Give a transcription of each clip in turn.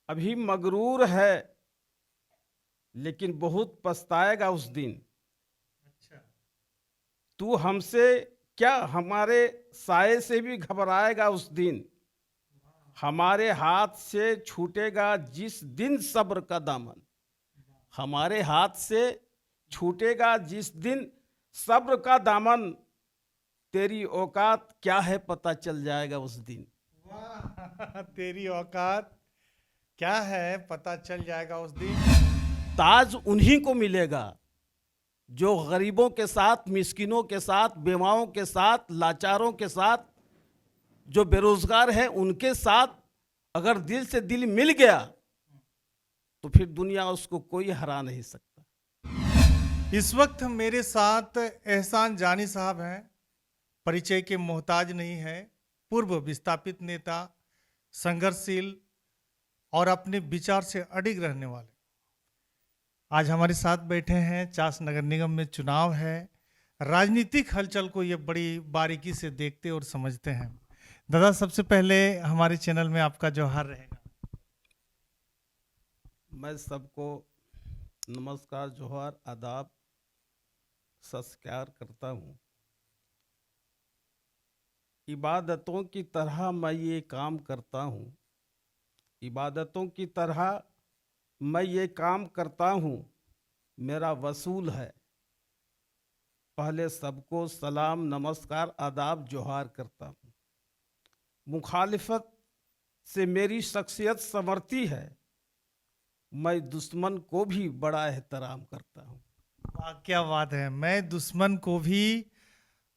अभी मगरूर है, लेकिन बहुत पछताएगा उस दिन। अच्छा। तू हमसे क्या, हमारे साये से भी घबराएगा उस दिन। हमारे हाथ से छूटेगा जिस दिन सब्र का दामन। हमारे हाथ से छूटेगा जिस दिन सब्र का दामन। तेरी औकात क्या है पता चल जाएगा उस दिन। वाह तेरी औकात क्या है पता चल जाएगा उस दिन। ताज उन्हीं को मिलेगा जो गरीबों के साथ, मिस्किनों के साथ, बेवाओं के साथ, लाचारों के साथ, जो बेरोजगार हैं उनके साथ अगर दिल से दिल मिल गया तो फिर दुनिया उसको कोई हरा नहीं सकता। इस वक्त मेरे साथ एहसान जानी साहब हैं। परिचय के मोहताज नहीं है। पूर्व विस्थापित नेता, संघर्षशील और अपने विचार से अडिग रहने वाले आज हमारे साथ बैठे हैं। चास नगर निगम में चुनाव है। राजनीतिक हलचल को ये बड़ी बारीकी से देखते और समझते हैं। दादा, सबसे पहले हमारे चैनल में आपका जोहार रहेगा। मैं सबको नमस्कार, जोहार, आदाब, सत्कार करता हूँ। इबादतों की तरह मैं ये काम करता हूँ। इबादतों की तरह मैं ये काम करता हूँ। मेरा वसूल है, पहले सबको सलाम, नमस्कार, आदाब, जोहार करता हूँ। मुखालिफत से मेरी शख्सियत संवरती है। मैं दुश्मन को भी बड़ा एहतराम करता हूँ। वाह, क्या बात है। मैं दुश्मन को भी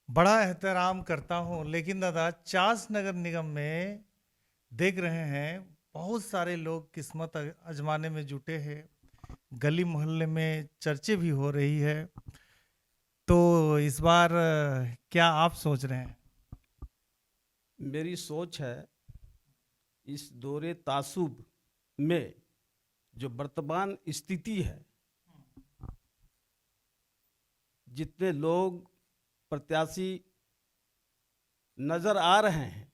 बड़ा एहतराम करता हूँ। लेकिन दादा, चास नगर निगम में देख रहे हैं बहुत सारे लोग किस्मत आजमाने में जुटे हैं। गली मोहल्ले में चर्चे भी हो रही है। तो इस बार क्या आप सोच रहे हैं? मेरी सोच है, इस दौरे तासुब में जो वर्तमान स्थिति है, जितने लोग प्रत्याशी नजर आ रहे हैं,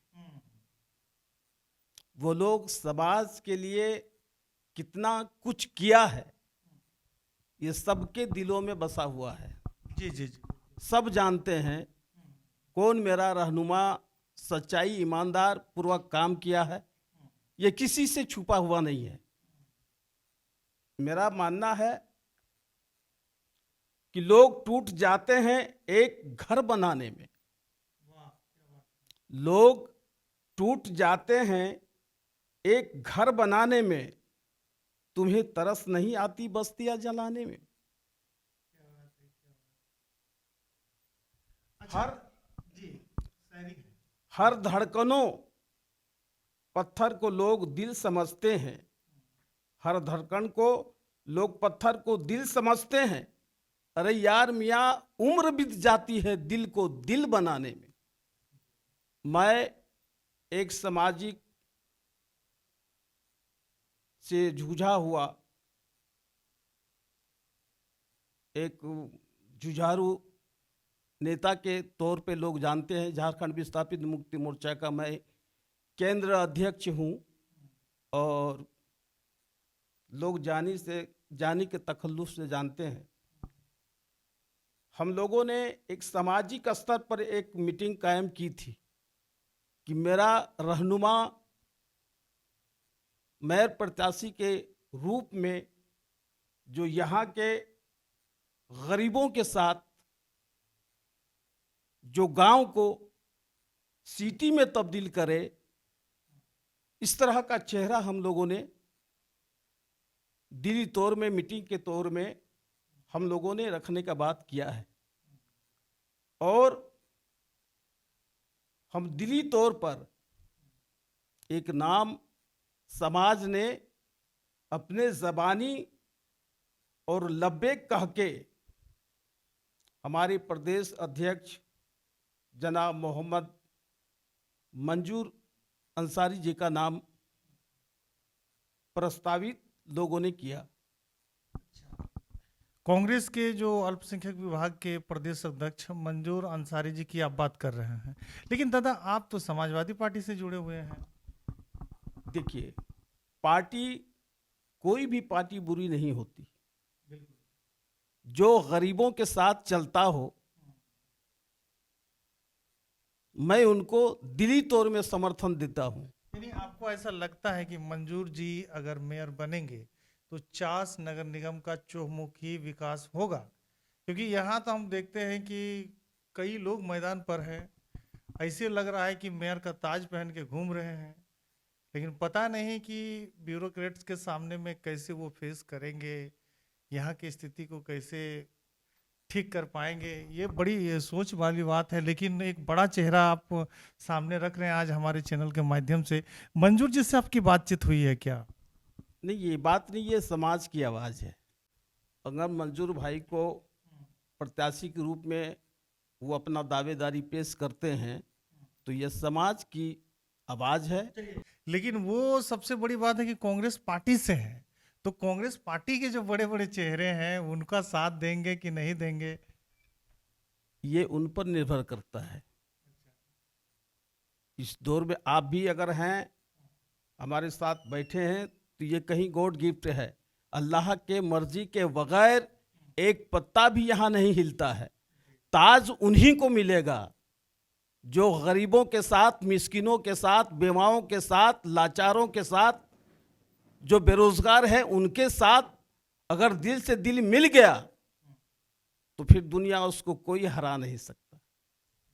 वो लोग समाज के लिए कितना कुछ किया है, ये सबके दिलों में बसा हुआ है। जी जी जी। सब जानते हैं कौन मेरा रहनुमा सच्चाई, ईमानदार पूर्वक काम किया है। ये किसी से छुपा हुआ नहीं है। मेरा मानना है कि लोग टूट जाते हैं एक घर बनाने में। लोग टूट जाते हैं एक घर बनाने में। तुम्हें तरस नहीं आती बस्तियां जलाने में? अच्छा हर जी, सैनिक है। हर धड़कनों पत्थर को लोग दिल समझते हैं। हर धड़कन को लोग पत्थर को दिल समझते हैं। अरे यार मियाँ, उम्र बीत जाती है दिल को दिल बनाने में। मैं एक सामाजिक से जूझा हुआ एक जुझारू नेता के तौर पे लोग जानते हैं। झारखंड विस्थापित मुक्ति मोर्चा का मैं केंद्र अध्यक्ष हूँ। और लोग जानी के तखल्लुस से जानते हैं। हम लोगों ने एक सामाजिक स्तर पर एक मीटिंग कायम की थी कि मेरा रहनुमा मेयर प्रत्याशी के रूप में जो यहाँ के गरीबों के साथ, जो गांव को सिटी में तब्दील करे, इस तरह का चेहरा हम लोगों ने दिली तौर में, मीटिंग के तौर में हम लोगों ने रखने का बात किया है। और हम दिली तौर पर एक नाम समाज ने अपने जबानी और लब्बे कह के हमारे प्रदेश अध्यक्ष जनाब मोहम्मद मंजूर अंसारी जी का नाम प्रस्तावित लोगों ने किया। कांग्रेस के जो अल्पसंख्यक विभाग के प्रदेश अध्यक्ष मंजूर अंसारी जी की आप बात कर रहे हैं। लेकिन दादा, आप तो समाजवादी पार्टी से जुड़े हुए हैं। देखिए, पार्टी कोई भी पार्टी बुरी नहीं होती। जो गरीबों के साथ चलता हो, मैं उनको दिली तौर में समर्थन देता हूं। यानी आपको ऐसा लगता है कि मंजूर जी अगर मेयर बनेंगे तो चास नगर निगम का चहुमुखी विकास होगा? क्योंकि यहाँ तो हम देखते हैं कि कई लोग मैदान पर हैं, ऐसे लग रहा है कि मेयर का ताज पहन के घूम रहे हैं, लेकिन पता नहीं कि ब्यूरोक्रेट्स के सामने में कैसे वो फेस करेंगे, यहाँ की स्थिति को कैसे ठीक कर पाएंगे। ये बड़ी सोच वाली बात है, लेकिन एक बड़ा चेहरा आप सामने रख रहे हैं आज हमारे चैनल के माध्यम से। मंजूर जी से आपकी बातचीत हुई है क्या? नहीं, ये बात नहीं, ये समाज की आवाज़ है। अगर मंजूर भाई को प्रत्याशी के रूप में वो अपना दावेदारी पेश करते हैं तो ये समाज की आवाज़ है। लेकिन वो सबसे बड़ी बात है कि कांग्रेस पार्टी से है, तो कांग्रेस पार्टी के जो बड़े बड़े चेहरे हैं उनका साथ देंगे कि नहीं देंगे? ये उन पर निर्भर करता है। इस दौर में आप भी अगर हैं, हमारे साथ बैठे हैं, तो ये कहीं गॉड गिफ्ट है। अल्लाह के मर्जी के बगैर एक पत्ता भी यहाँ नहीं हिलता है। ताज उन्हीं को मिलेगा जो गरीबों के साथ, मिस्किनों के साथ, बेवाओं के साथ, लाचारों के साथ, जो बेरोजगार हैं उनके साथ अगर दिल से दिल मिल गया तो फिर दुनिया उसको कोई हरा नहीं सकता।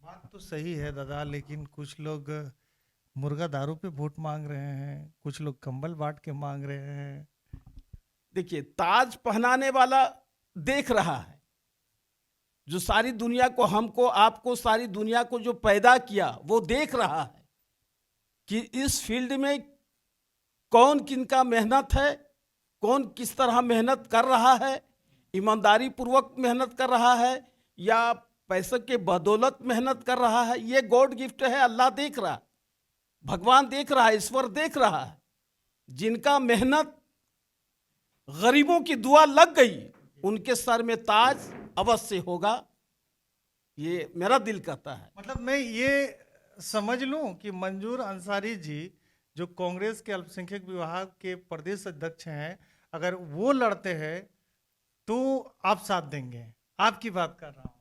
बात तो सही है दादा, लेकिन कुछ लोग मुर्गा दारू पे वोट मांग रहे हैं, कुछ लोग कंबल बांट के मांग रहे हैं। देखिए, ताज पहनाने वाला देख रहा है, जो सारी दुनिया को, हमको, आपको, सारी दुनिया को जो पैदा किया वो देख रहा है कि इस फील्ड में कौन किनका मेहनत है, कौन किस तरह मेहनत कर रहा है, ईमानदारी पूर्वक मेहनत कर रहा है या पैसे के बदौलत मेहनत कर रहा है। ये गॉड गिफ्ट है। अल्लाह देख रहा है, भगवान देख रहा है, ईश्वर देख रहा है। जिनका मेहनत, गरीबों की दुआ लग गई, उनके सर में ताज अवश्य होगा, ये मेरा दिल कहता है। मतलब मैं ये समझ लूं कि मंजूर अंसारी जी जो कांग्रेस के अल्पसंख्यक विभाग के प्रदेश अध्यक्ष हैं, अगर वो लड़ते हैं तो आप साथ देंगे? आपकी बात कर रहा हूं।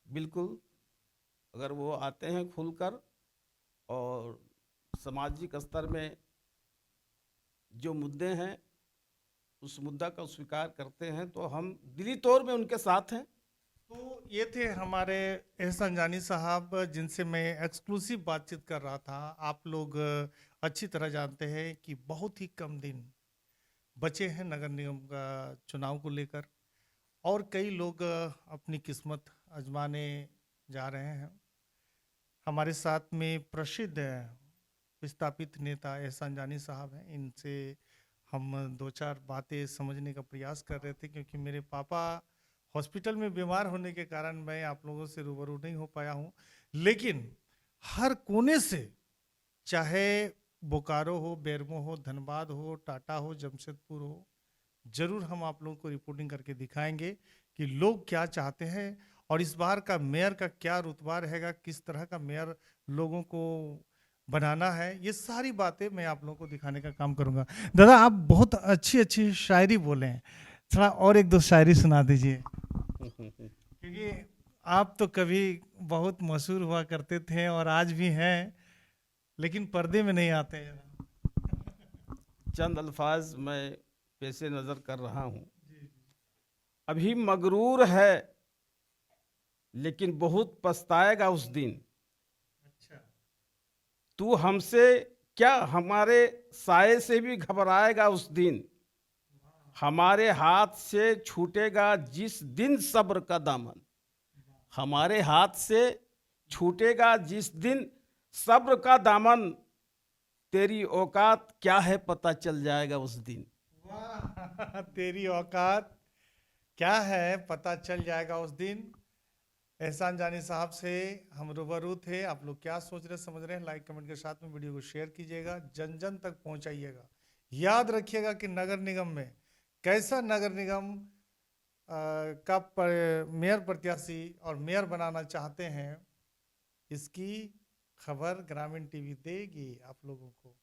बिल्कुल, अगर वो आते हैं खुलकर और सामाजिक स्तर में जो मुद्दे हैं उस मुद्दा का स्वीकार करते हैं तो हम दिली तौर में उनके साथ हैं। तो ये थे हमारे एहसान जानी साहब, जिनसे मैं एक्सक्लूसिव बातचीत कर रहा था। आप लोग अच्छी तरह जानते हैं कि बहुत ही कम दिन बचे हैं नगर निगम का चुनाव को लेकर, और कई लोग अपनी किस्मत आजमाने जा रहे हैं। हमारे साथ में प्रसिद्ध विस्थापित नेता एहसान जानी साहब हैं। इनसे हम दो चार बातें समझने का प्रयास कर रहे थे, क्योंकि मेरे पापा हॉस्पिटल में बीमार होने के कारण मैं आप लोगों से रूबरू नहीं हो पाया हूं। लेकिन हर कोने से, चाहे बोकारो हो, बेरमो हो, धनबाद हो, टाटा हो, जमशेदपुर हो, जरूर हम आप लोगों को रिपोर्टिंग करके दिखाएंगे कि लोग क्या चाहते हैं और इस बार का मेयर का क्या रुतबा रहेगा, किस तरह का मेयर लोगों को बनाना है। ये सारी बातें मैं आप लोगों को दिखाने का काम करूंगा। दादा, आप बहुत अच्छी अच्छी शायरी बोले हैं, थोड़ा और एक दो शायरी सुना दीजिए, क्योंकि आप तो कभी बहुत मशहूर हुआ करते थे और आज भी हैं, लेकिन पर्दे में नहीं आते हैं। चंद अल्फाज मैं पेशे नज़र कर रहा हूँ। अभी मगरूर है लेकिन बहुत पछताएगा उस दिन। अच्छा। तू हमसे क्या, हमारे साये से भी घबराएगा उस दिन। हमारे हाथ से छूटेगा जिस दिन सब्र का दामन। हमारे हाथ से छूटेगा जिस दिन सब्र का दामन। तेरी औकात क्या है पता चल जाएगा उस दिन। वाह, तेरी औकात क्या है पता चल जाएगा उस दिन। एहसान जानी साहब से हम रूबरू थे। आप लोग क्या सोच रहे समझ रहे हैं, लाइक कमेंट के साथ में वीडियो को शेयर कीजिएगा, जन जन तक पहुंचाइएगा। याद रखिएगा कि नगर निगम में कैसा नगर निगम का मेयर प्रत्याशी और मेयर बनाना चाहते हैं, इसकी खबर ग्रामीण टीवी देगी आप लोगों को।